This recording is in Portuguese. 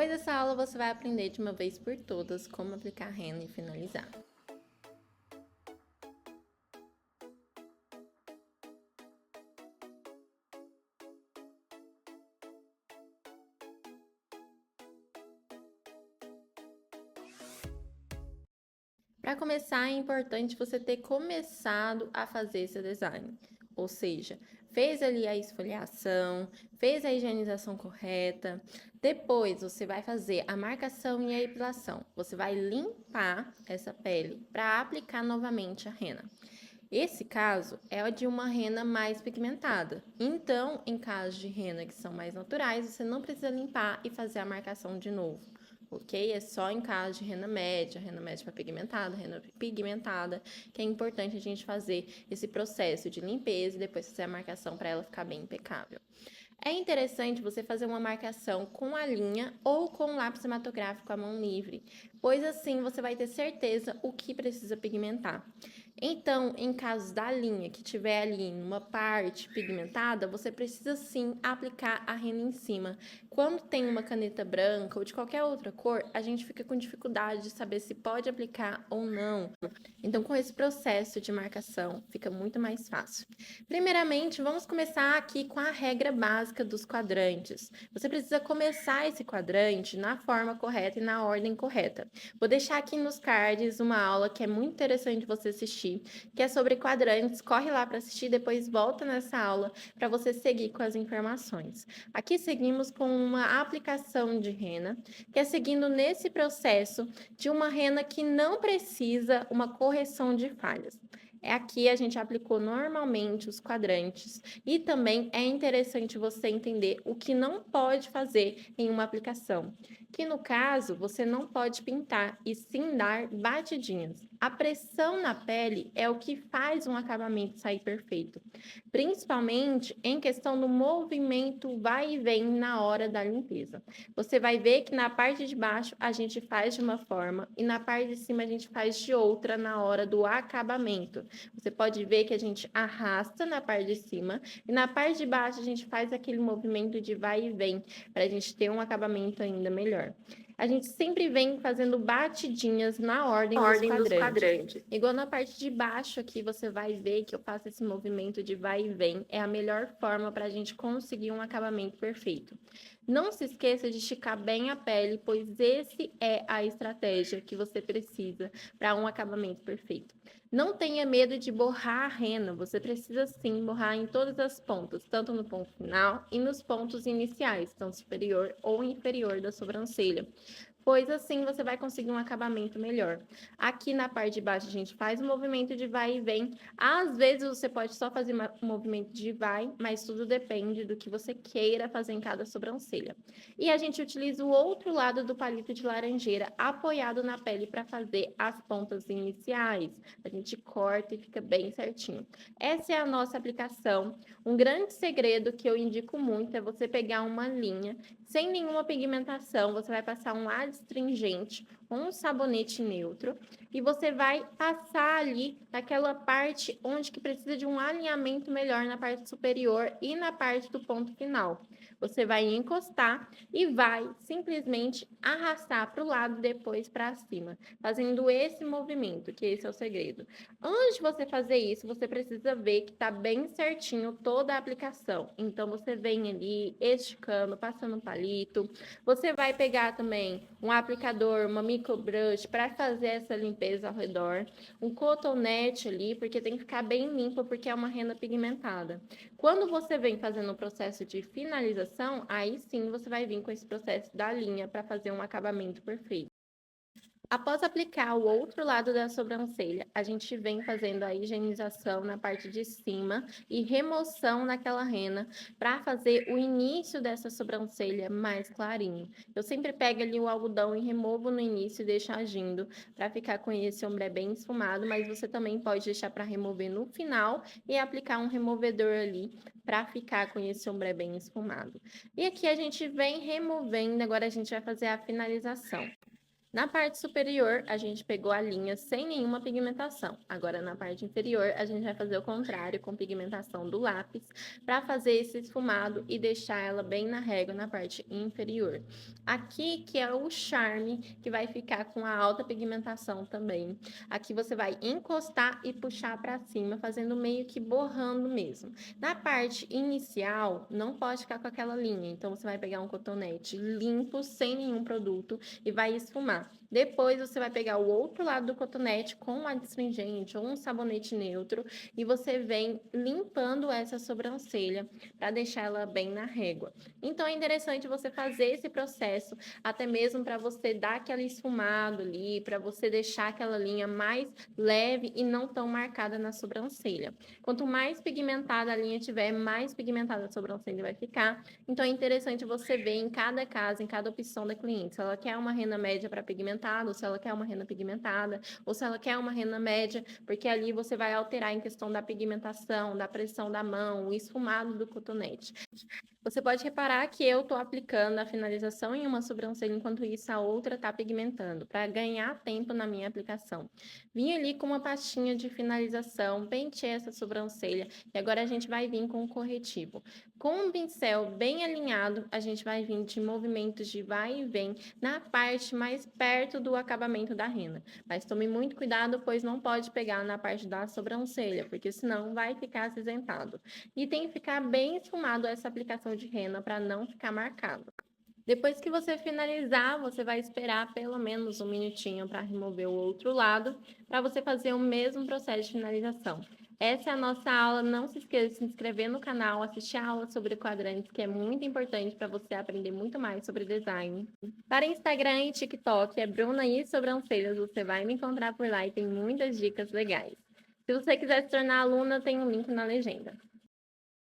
Depois dessa aula, você vai aprender de uma vez por todas como aplicar rena e finalizar. Para começar, é importante você ter começado a fazer esse design, ou seja, fez ali a esfoliação, fez a higienização correta, depois você vai fazer a marcação e a epilação. Você vai limpar essa pele para aplicar novamente a rena. Esse caso é o de uma rena mais pigmentada. Então, em casos de rena que são mais naturais, você não precisa limpar e fazer a marcação de novo, ok? É só em caso de rena média para pigmentada, rena pigmentada, que é importante a gente fazer esse processo de limpeza e depois fazer a marcação para ela ficar bem impecável. É interessante você fazer uma marcação com a linha ou com lápis hematográfico à mão livre, pois assim você vai ter certeza o que precisa pigmentar. Então, em casos da linha que tiver ali uma parte pigmentada, você precisa sim aplicar a rena em cima. Quando tem uma caneta branca ou de qualquer outra cor, a gente fica com dificuldade de saber se pode aplicar ou não. Então, com esse processo de marcação, fica muito mais fácil. Primeiramente, vamos começar aqui com a regra básica dos quadrantes. Você precisa começar esse quadrante na forma correta e na ordem correta. Vou deixar aqui nos cards uma aula que é muito interessante você assistir, que é sobre quadrantes. Corre lá para assistir, depois volta nessa aula para você seguir com as informações. Aqui seguimos com uma aplicação de rena, que é seguindo nesse processo de uma rena que não precisa uma correção de falhas. Aqui a gente aplicou normalmente os quadrantes e também é interessante você entender o que não pode fazer em uma aplicação, que no caso você não pode pintar e sim dar batidinhas. A pressão na pele é o que faz um acabamento sair perfeito, principalmente em questão do movimento vai e vem na hora da limpeza. Você vai ver que na parte de baixo a gente faz de uma forma e na parte de cima a gente faz de outra na hora do acabamento. Você pode ver que a gente arrasta na parte de cima e na parte de baixo a gente faz aquele movimento de vai e vem para a gente ter um acabamento ainda melhor. A gente sempre vem fazendo batidinhas na ordem dos quadrantes. Igual na parte de baixo aqui, você vai ver que eu faço esse movimento de vai e vem. É a melhor forma para a gente conseguir um acabamento perfeito. Não se esqueça de esticar bem a pele, pois esse é a estratégia que você precisa para um acabamento perfeito. Não tenha medo de borrar a rena, você precisa sim borrar em todas as pontas, tanto no ponto final e nos pontos iniciais, tanto superior ou inferior da sobrancelha, pois assim você vai conseguir um acabamento melhor. Aqui na parte de baixo a gente faz um movimento de vai e vem. Às vezes você pode só fazer um movimento de vai, mas tudo depende do que você queira fazer em cada sobrancelha. E a gente utiliza o outro lado do palito de laranjeira apoiado na pele para fazer as pontas iniciais. A gente corta e fica bem certinho. Essa é a nossa aplicação. Um grande segredo que eu indico muito é você pegar uma linha sem nenhuma pigmentação, você vai passar um adstringente, um sabonete neutro e você vai passar ali naquela parte onde que precisa de um alinhamento melhor na parte superior e na parte do ponto final. Você vai encostar e vai simplesmente arrastar para o lado e depois para cima, fazendo esse movimento, que esse é o segredo. Antes de você fazer isso, você precisa ver que está bem certinho toda a aplicação. Então, você vem ali esticando, passando um palito. Você vai pegar também um aplicador, uma microbrush para fazer essa limpeza ao redor. Um cotonete ali, porque tem que ficar bem limpo, porque é uma rena pigmentada. Quando você vem fazendo o processo de finalização, aí sim você vai vir com esse processo da linha para fazer um acabamento perfeito. Após aplicar o outro lado da sobrancelha, a gente vem fazendo a higienização na parte de cima e remoção daquela rena para fazer o início dessa sobrancelha mais clarinho. Eu sempre pego ali o algodão e removo no início e deixo agindo para ficar com esse ombré bem esfumado, mas você também pode deixar para remover no final e aplicar um removedor ali para ficar com esse ombré bem esfumado. E aqui a gente vem removendo, agora a gente vai fazer a finalização. Na parte superior, a gente pegou a linha sem nenhuma pigmentação. Agora, na parte inferior, a gente vai fazer o contrário, com pigmentação do lápis, para fazer esse esfumado e deixar ela bem na régua na parte inferior. Aqui que é o charme, que vai ficar com a alta pigmentação também. Aqui você vai encostar e puxar para cima, fazendo meio que borrando mesmo. Na parte inicial, não pode ficar com aquela linha, então você vai pegar um cotonete limpo, sem nenhum produto, e vai esfumar. Depois você vai pegar o outro lado do cotonete com um adstringente ou um sabonete neutro e você vem limpando essa sobrancelha para deixar ela bem na régua. Então é interessante você fazer esse processo até mesmo para você dar aquele esfumado ali, para você deixar aquela linha mais leve e não tão marcada na sobrancelha. Quanto mais pigmentada a linha tiver, mais pigmentada a sobrancelha vai ficar. Então é interessante você ver em cada caso, em cada opção da cliente, se ela quer uma rena média para pigmentada, ou se ela quer uma rena pigmentada, ou se ela quer uma rena média, porque ali você vai alterar em questão da pigmentação, da pressão da mão, o esfumado do cotonete. Você pode reparar que eu estou aplicando a finalização em uma sobrancelha, enquanto isso a outra está pigmentando, para ganhar tempo na minha aplicação. Vim ali com uma pastinha de finalização, penteei essa sobrancelha e agora a gente vai vir com o corretivo. Com um pincel bem alinhado, a gente vai vir de movimentos de vai e vem na parte mais perto do acabamento da rena. Mas tome muito cuidado, pois não pode pegar na parte da sobrancelha, porque senão vai ficar acinzentado. E tem que ficar bem esfumado essa aplicação de rena para não ficar marcado. Depois que você finalizar, você vai esperar pelo menos um minutinho para remover o outro lado, para você fazer o mesmo processo de finalização. Essa é a nossa aula. Não se esqueça de se inscrever no canal, assistir a aula sobre quadrantes, que é muito importante para você aprender muito mais sobre design. Para Instagram e TikTok, é Bruna e Sobrancelhas. Você vai me encontrar por lá e tem muitas dicas legais. Se você quiser se tornar aluna, tem um link na legenda.